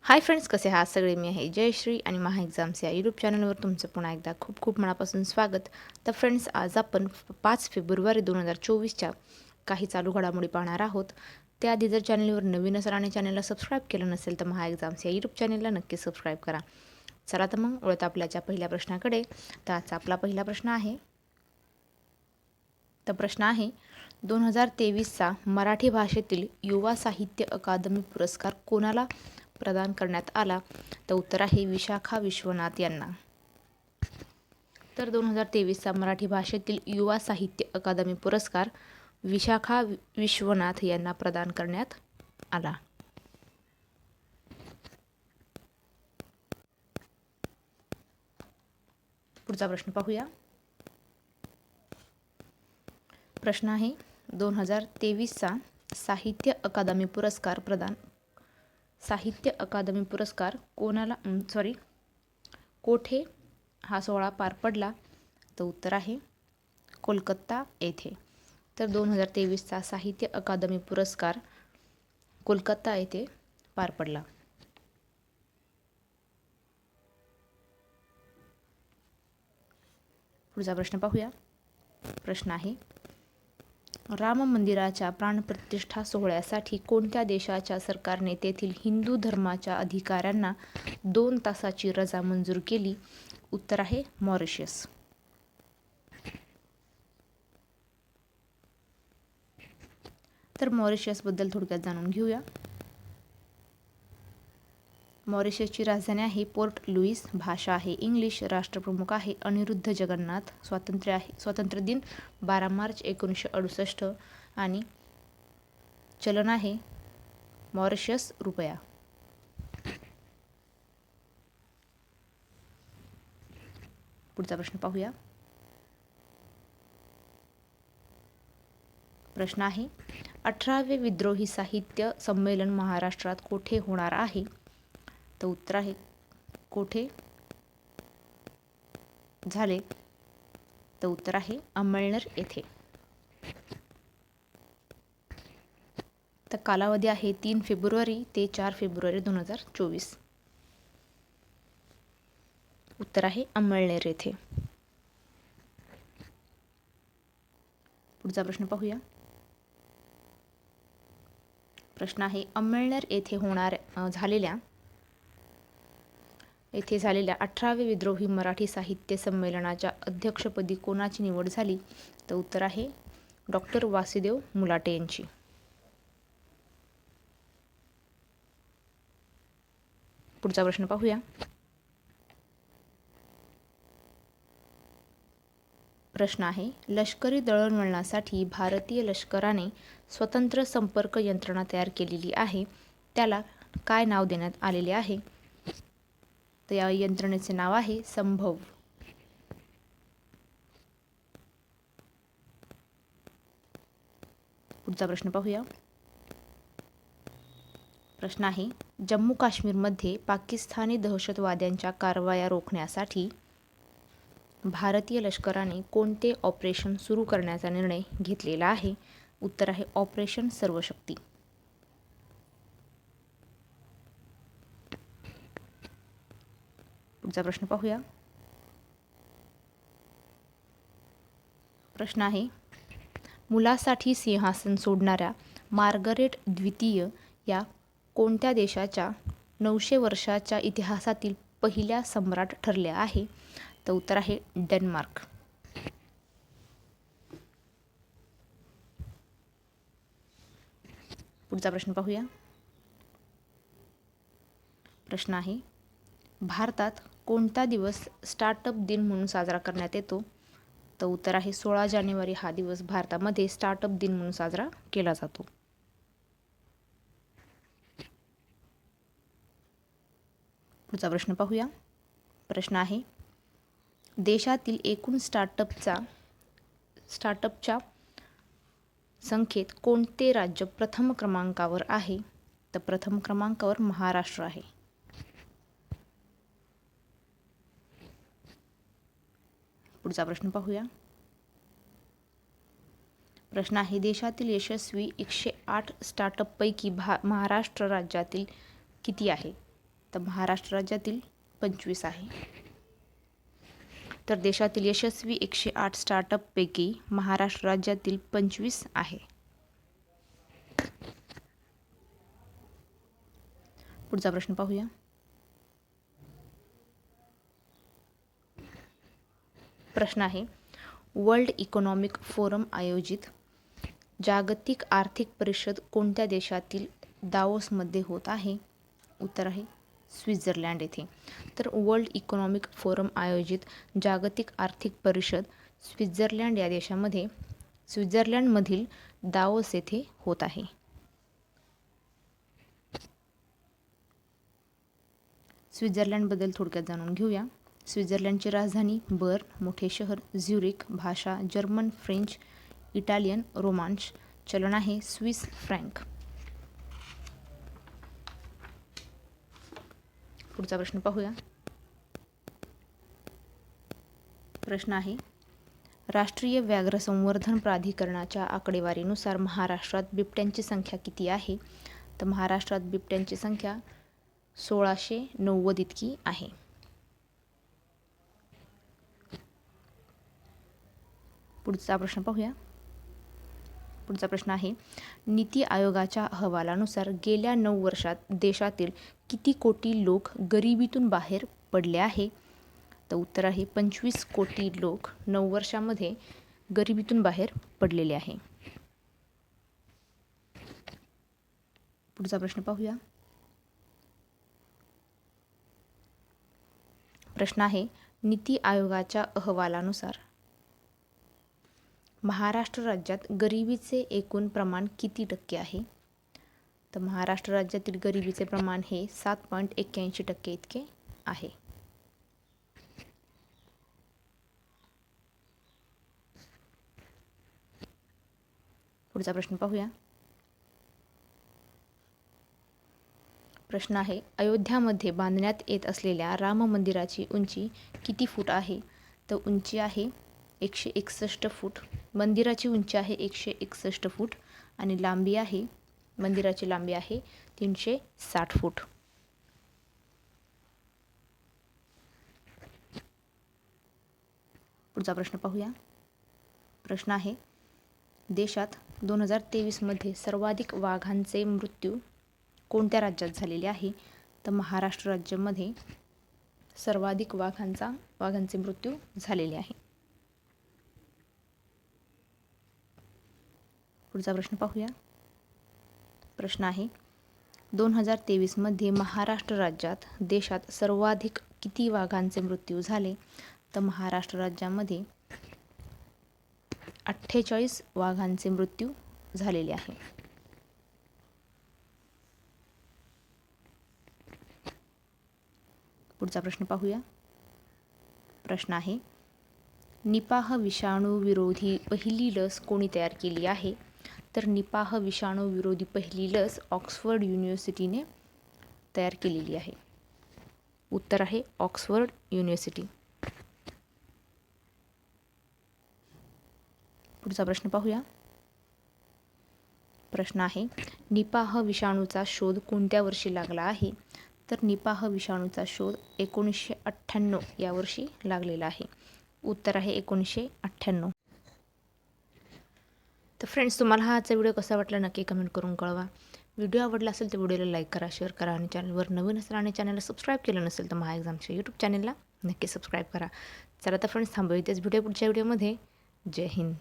Hi friends, कसे आहात सगळे? मी आहे जयश्री आणि महा एक्झाम्स या यूट्यूब चॅनलवर तुमचं पुन्हा एकदा खूप खूप मनापासून स्वागत. तर फ्रेंड्स, आज आपण 5 फेब्रुवारी 2024च्या काही चालू घडामोडी पाहणार आहोत. त्याआधी जर चॅनलवर नवीन असाल आणि चॅनलला सबस्क्राईब केलं नसेल तर महा एक्झाम्स या यूट्यूब चॅनलला नक्की सबस्क्राईब करा. चला तर मग वळत आपल्याच्या पहिल्या प्रश्नाकडे. तर आजचा आपला पहिला प्रश्न आहे. तर प्रश्न आहे, 2023चा मराठी भाषेतील युवा साहित्य अकादमी पुरस्कार कोणाला प्रदान करण्यात आला? तर उत्तर आहे विशाखा विश्वनाथ यांना. तर 2023चा मराठी भाषेतील युवा साहित्य अकादमी पुरस्कार विशाखा विश्वनाथ यांना प्रदान करण्यात आला. पुढचा प्रश्न पाहूया. प्रश्न आहे, 2023चा साहित्य अकादमी पुरस्कार कोणाला कोठे हा सोहळा पार पडला? तर उत्तर आहे कोलकाता येथे. तर 2023चा साहित्य अकादमी पुरस्कार कोलकाता येथे पार पडला. पुढचा प्रश्न पाहूया. प्रश्न आहे, राम मंदिराच्या प्राणप्रतिष्ठा सोहळ्यासाठी कोणत्या देशाच्या सरकारने तेथील हिंदू धर्माच्या अधिकाऱ्यांना 2 तासाची रजा मंजूर केली? उत्तर आहे मॉरिशस. तर मॉरिशसबद्दल थोडक्यात जाणून घेऊया. मॉरिशसची राजधानी आहे पोर्ट लुईस, भाषा आहे इंग्लिश, राष्ट्रप्रमुख आहे अनिरुद्ध जगन्नाथ, स्वातंत्र्य दिन 12 मार्च 1968 आणि चलन आहे मॉरिशस रुपया. पुढचा प्रश्न पाहूया. प्रश्न आहे, 18वे विद्रोही साहित्य संमेलन महाराष्ट्रात कोठे होणार आहे? तर उत्तर आहे कोठे झाले? तर उत्तर आहे अमळनेर येथे. तर कालावधी आहे 3 फेब्रुवारी ते 4 फेब्रुवारी 2024. उत्तर आहे अमळनेर येथे. पुढचा प्रश्न पाहूया. प्रश्न आहे, अमळनेर येथे झालेल्या 18वे विद्रोही मराठी साहित्य संमेलनाच्या अध्यक्षपदी कोणाची निवड झाली? तर उत्तर आहे डॉक्टर वासुदेव मुलाटे यांची. पुढचा प्रश्न पाहूया. प्रश्न आहे, लष्करी दळणवळणासाठी भारतीय लष्कराने स्वतंत्र संपर्क यंत्रणा तयार केलेली आहे, त्याला काय नाव देण्यात आलेले आहे? तर या यंत्रणेचे नाव आहे संभव. पुढचा प्रश्न पाहूया. प्रश्न आहे, जम्मू काश्मीरमध्ये पाकिस्तानी दहशतवाद्यांच्या कारवाया रोखण्यासाठी भारतीय लष्कराने कोणते ऑपरेशन सुरू करण्याचा निर्णय घेतलेला आहे? उत्तर आहे ऑपरेशन सर्वशक्ती. पुढचा प्रश्न पाहूया. प्रश्न आहे, मुलासाठी सिंहासन सोडणाऱ्या मार्गरेट द्वितीय या कोणत्या देशाच्या 900 वर्षाच्या इतिहासातील पहिल्या सम्राट ठरल्या आहे? तर उत्तर आहे डेन्मार्क. पुढचा प्रश्न पाहूया. प्रश्न आहे, भारतात कोणता दिवस स्टार्टअप दिन म्हणून साजरा करण्यात येतो? तर उत्तर आहे 16 जानेवारी हा दिवस भारतामध्ये स्टार्टअप दिन म्हणून साजरा केला जातो. पुढचा प्रश्न पाहूया. प्रश्न आहे, देशातील एकूण स्टार्टअपच्या संख्येत कोणते राज्य प्रथम क्रमांकावर आहे? तर प्रथम क्रमांकावर महाराष्ट्र आहे. पुढचा प्रश्न पाहूया. प्रश्न आहे, देशातील यशस्वी 108 स्टार्टअपपैकी महाराष्ट्र राज्यातील किती आहे? तर महाराष्ट्र राज्यातील 25 आहे. तर देशातील यशस्वी 108 स्टार्टअपपैकी महाराष्ट्र राज्यातील 25 आहे. पुढचा प्रश्न पाहूया. प्रश्न आहे, वर्ल्ड इकॉनॉमिक फोरम आयोजित जागतिक आर्थिक परिषद कोणत्या देशातील दावोसमध्ये होत आहे? उत्तर आहे स्वित्झर्लंड येथे. तर वर्ल्ड इकॉनॉमिक फोरम आयोजित जागतिक आर्थिक परिषद स्वित्झर्लंड या देशामध्ये स्वित्झर्लंडमधील दावोस येथे होत आहे. स्वित्झर्लंडबद्दल थोडक्यात जाणून घेऊया. स्वित्झर्लंडची राजधानी बर्न, मोठे शहर झ्युरिक, भाषा जर्मन, फ्रेंच, इटालियन, रोमान्श, चलन आहे स्विस फ्रँक. पुढचा प्रश्न पाहूया. प्रश्न आहे, राष्ट्रीय व्याघ्र संवर्धन प्राधिकरणाच्या आकडेवारीनुसार महाराष्ट्रात बिबट्यांची संख्या किती आहे? तर महाराष्ट्रात बिबट्यांची संख्या 1690 इतकी आहे. पुढचा प्रश्न पाहूया. पुढचा प्रश्न आहे, नीती आयोगाच्या अहवालानुसार गेल्या 9 वर्षात देशातील किती कोटी लोक गरिबीतून बाहेर पडले आहे? तर उत्तर आहे 25 कोटी लोक 9 वर्षामध्ये गरिबीतून बाहेर पडलेले आहे. पुढचा प्रश्न पाहूया. प्रश्न आहे, नीती आयोगाच्या अहवालानुसार महाराष्ट्र राज्यात गरिबीचे एकूण प्रमाण किती टक्के आहे? तर महाराष्ट्र राज्यातील गरिबीचे प्रमाण हे 7.81% इतके आहे. पुढचा प्रश्न पाहूया. प्रश्न आहे, अयोध्यामध्ये बांधण्यात येत असलेल्या राम मंदिराची उंची किती फूट आहे? तर उंची आहे 161 फूट. मंदिराची उंची आहे 161 फूट आणि लांबी आहे, मंदिराची लांबी आहे 360 फूट. पुढचा प्रश्न पाहूया. प्रश्न आहे, देशात 2023 मध्ये सर्वाधिक वाघांचे मृत्यू कोणत्या राज्यात झालेले आहे? तर महाराष्ट्र राज्यामध्ये सर्वाधिक वाघांचे मृत्यू झालेले आहे. पुढचा प्रश्न पाहूया. प्रश्न आहे, 2023 मध्ये महाराष्ट्र राज्यात देशात सर्वाधिक किती वाघांचे मृत्यू झाले? तर महाराष्ट्र राज्यामध्ये 48 वाघांचे मृत्यू झालेले आहे. पुढचा प्रश्न पाहूया. प्रश्न आहे, निपाह विषाणू विरोधी पहिली लस कोणी तयार केली आहे? तर निपाह विषाणू विरोधी पहिली लस ऑक्सफर्ड युनिव्हर्सिटीने तयार केलेली आहे. उत्तर आहे ऑक्सफर्ड युनिव्हर्सिटी. पुढचा प्रश्न पाहूया. प्रश्न आहे, निपाह विषाणूचा शोध कोणत्या वर्षी लागला आहे? तर निपाह विषाणूचा शोध 1998 या वर्षी लागलेला आहे. उत्तर आहे 1998. तर फ्रेंड्स, तुम्हाला हा आजचा व्हिडिओ कसा वाटला नक्की कमेंट करून कळवा. व्हिडिओ आवडला असेल तर व्हिडिओला लाईक करा, शेअर करा आणि चॅनलवर नवीन असेल आणि चॅनलला सबस्क्राईब केलं नसेल तर महा एक्झामच्या यूट्यूब चॅनलला नक्की सबस्क्राईब करा. चला तर फ्रेंड्स, थांबूया इथेच. व्हिडिओ पुढच्या व्हिडिओमध्ये. जय हिंद.